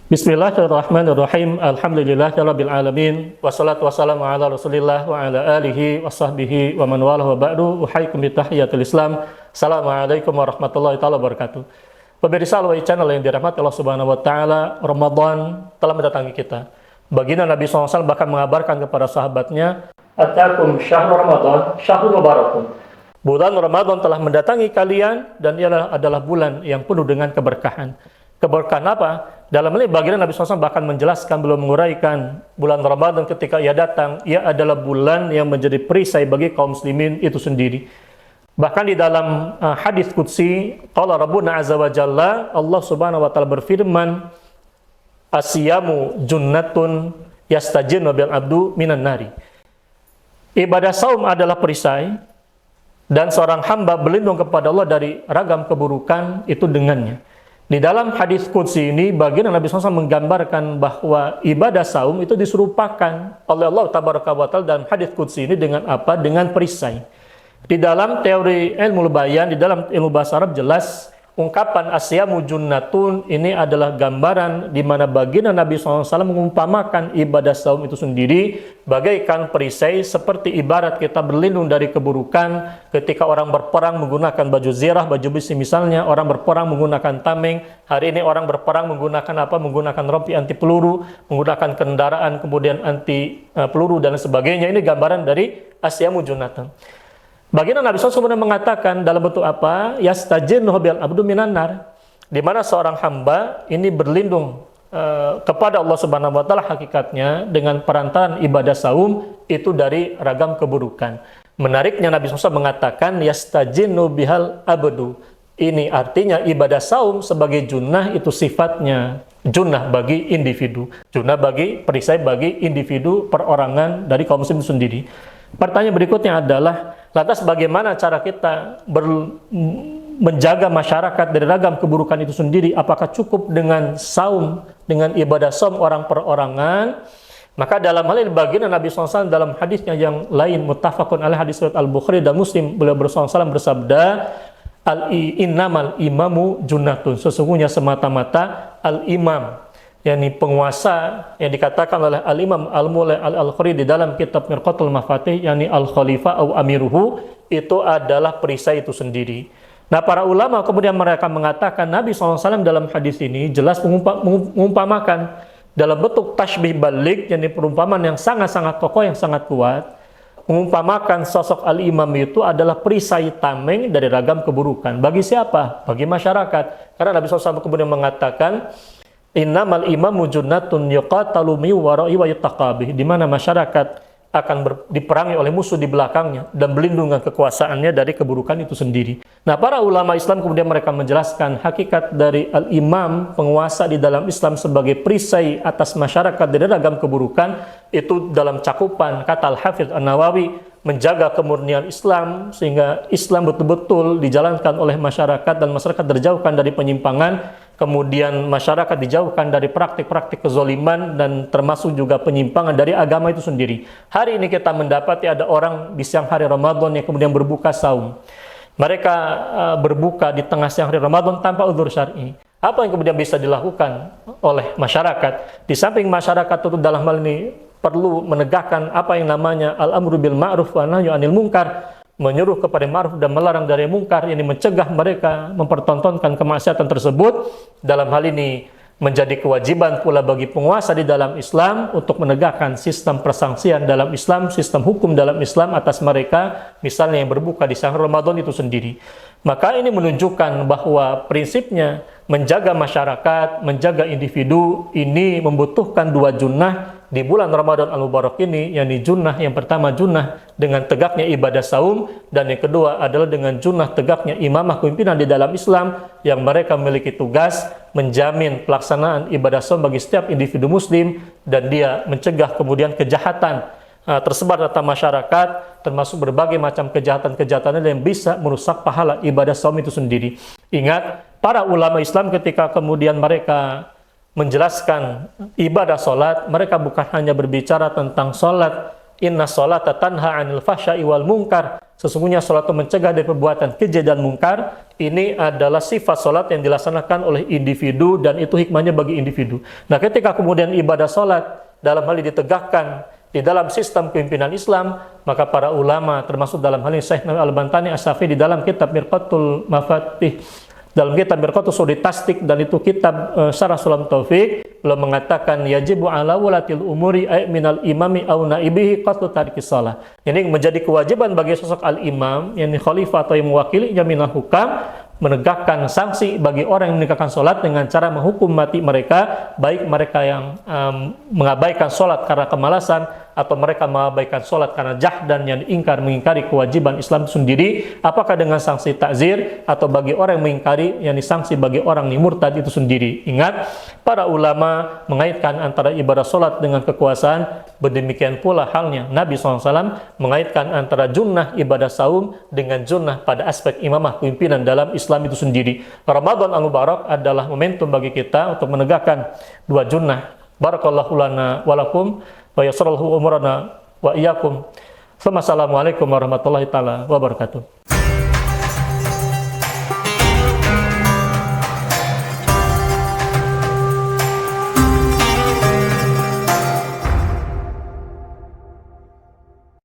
Bismillahirrahmanirrahim. Alhamdulillahirabbil alamin. Wassalatu wassalamu ala Rasulillah wa ala alihi washabbihi wa man walahu wa ba'du. Uhayyikum bi tahiyatil Islam. Assalamualaikum warahmatullahi taala wabarakatuh. Pemirsa Al-Wa'i Channel yang dirahmati Allah Subhanahu wa taala, Ramadan telah mendatangi kita. Baginda Nabi SAW bahkan mengabarkan kepada sahabatnya, "Atakum syahrul Ramadan, syahrul mubarakun." Bulan Ramadan telah mendatangi kalian dan ia adalah bulan yang penuh dengan keberkahan. Keberkahan apa? Dalam ini baginda Nabi SAW bahkan menjelaskan, belum menguraikan bulan Ramadan ketika ia datang, ia adalah bulan yang menjadi perisai bagi kaum muslimin itu sendiri. Bahkan di dalam hadis qudsi, qala Rabbuna azza wa jalla, Allah Subhanahu wa taala berfirman, "Asyamu junnatun yastajinnu bil abdu minan nari." Ibadah saum adalah perisai dan seorang hamba berlindung kepada Allah dari ragam keburukan itu dengannya. Di dalam hadis qudsi ini, baginda Nabi SAW menggambarkan bahwa ibadah saum itu diserupakan oleh Allah Tabaraka wa Ta'ala dalam hadis qudsi ini dengan apa? Dengan perisai. Di dalam teori ilmu bayan, di dalam ilmu bahasa Arab jelas, ungkapan asyamu junnatun ini adalah gambaran di mana baginda Nabi SAW mengumpamakan ibadah saum itu sendiri bagaikan perisai, seperti ibarat kita berlindung dari keburukan ketika orang berperang menggunakan baju zirah, baju besi misalnya, orang berperang menggunakan tameng. Hari ini orang berperang menggunakan apa? Menggunakan rompi anti peluru, menggunakan kendaraan kemudian anti peluru dan sebagainya. Ini gambaran dari asyamu junnatun. Baginda Nabi SAW kemudian mengatakan dalam bentuk apa? Yastajinnu bil abdu minan nar, di mana seorang hamba ini berlindung kepada Allah Subhanahu wa taala hakikatnya dengan perantaraan ibadah saum itu dari ragam keburukan. Menariknya Nabi SAW mengatakan yastajinnu bihal abdu. Ini artinya ibadah saum sebagai junnah itu sifatnya junnah bagi individu, junnah bagi perisai bagi individu perorangan dari kaum muslim sendiri. Pertanyaan berikutnya adalah, lantas bagaimana cara kita menjaga masyarakat dari ragam keburukan itu sendiri? Apakah cukup dengan saum, dengan ibadah saum orang perorangan? Maka dalam hal ini baginda Nabi SAW dalam hadisnya yang lain, muttafaqun alaih, hadis riwayat Al-Bukhari dan Muslim, beliau bersabda, innamal imamu junnatun, sesungguhnya semata-mata al-imam, yakni penguasa yang dikatakan oleh Al-Imam Al-Mulay Al-Khuri di dalam kitab Mirqatul Mafatih, yakni Al-Khalifah au Amiruhu, itu adalah perisai itu sendiri. Nah, para ulama kemudian mereka mengatakan Nabi SAW dalam hadis ini jelas mengumpamakan dalam bentuk tashbih balik, yakni perumpamaan yang sangat-sangat kokoh, yang sangat kuat, mengumpamakan sosok al-imam itu adalah perisai tameng dari ragam keburukan. Bagi siapa? Bagi masyarakat. Karena Nabi SAW kemudian mengatakan, innamal imamu junnatun yuqatalu min wara'i wa yuttaqabih, di mana masyarakat akan diperangi oleh musuh di belakangnya dan berlindung dengan kekuasaannya dari keburukan itu sendiri. Nah, para ulama Islam kemudian mereka menjelaskan hakikat dari al-imam, penguasa di dalam Islam sebagai perisai atas masyarakat dari ragam keburukan, itu dalam cakupan kata Al-Hafidz An-Nawawi, menjaga kemurnian Islam sehingga Islam betul-betul dijalankan oleh masyarakat dan masyarakat terjauhkan dari penyimpangan. Kemudian masyarakat dijauhkan dari praktik-praktik kezoliman dan termasuk juga penyimpangan dari agama itu sendiri. Hari ini kita mendapati ada orang di siang hari Ramadan yang kemudian berbuka saum. Mereka berbuka di tengah siang hari Ramadan tanpa udzur syar'i. Apa yang kemudian bisa dilakukan oleh masyarakat? Di samping masyarakat itu dalam hal ini perlu menegakkan apa yang namanya al-amru bil ma'ruf wa nahyu 'anil munkar, menyuruh kepada ma'ruf dan melarang dari mungkar, ini mencegah mereka mempertontonkan kemaksiatan tersebut. Dalam hal ini menjadi kewajiban pula bagi penguasa di dalam Islam untuk menegakkan sistem persangsian dalam Islam, sistem hukum dalam Islam atas mereka, misalnya yang berbuka di siang Ramadan itu sendiri. Maka ini menunjukkan bahwa prinsipnya menjaga masyarakat, menjaga individu ini membutuhkan dua junnah di bulan Ramadan Al-Mubarak ini, yakni junnah yang pertama junnah dengan tegaknya ibadah saum, dan yang kedua adalah dengan junnah tegaknya imamah kepemimpinan di dalam Islam yang mereka memiliki tugas menjamin pelaksanaan ibadah saum bagi setiap individu muslim, dan dia mencegah kemudian kejahatan tersebar data masyarakat, termasuk berbagai macam kejahatan-kejahatan yang bisa merusak pahala ibadah saum itu sendiri. Ingat, para ulama Islam ketika kemudian mereka menjelaskan ibadah solat, mereka bukan hanya berbicara tentang solat, inna solata tanha anil fahsya'i wal munkar, sesungguhnya solat itu mencegah dari perbuatan keji dan mungkar. ini adalah sifat sholat yang dilaksanakan oleh individu dan itu hikmahnya bagi individu. Nah, ketika kemudian ibadah sholat dalam hal ini ditegakkan di dalam sistem pimpinan Islam, maka para ulama termasuk dalam hal ini Syekh Al-Bantani As-Safi di dalam kitab Mirqatul Mafatih, dalam kitab Mirqatul Suri Tasdik, dan itu kitab Syarah Sulam Taufik, beliau mengatakan yajibu ala wulatil umuri ay minal imami au naibihi qatlu tarikis shalah. Ini menjadi kewajiban bagi sosok al-imam, yakni khalifah atau yang mewakilinya minal hukam, menegakkan sanksi bagi orang yang menegakkan sholat dengan cara menghukum mati mereka, baik mereka yang mengabaikan sholat karena kemalasan atau mereka mengabaikan sholat karena jahdan, yang mengingkari kewajiban Islam itu sendiri, apakah dengan sanksi takzir atau bagi orang yang mengingkari, yang sanksi bagi orang yang murtad itu sendiri. Ingat, para ulama mengaitkan antara ibadah sholat dengan kekuasaan, berdemikian pula halnya Nabi SAW mengaitkan antara junnah ibadah saum dengan junnah pada aspek imamah pimpinan dalam Islam itu sendiri. Ramadan al-Mubarak adalah momentum bagi kita untuk menegakkan dua junnah. Barakallahu lana walakum wa yassarallahu umurana wa iyyakum. Assalamualaikum warahmatullahi taala wabarakatuh.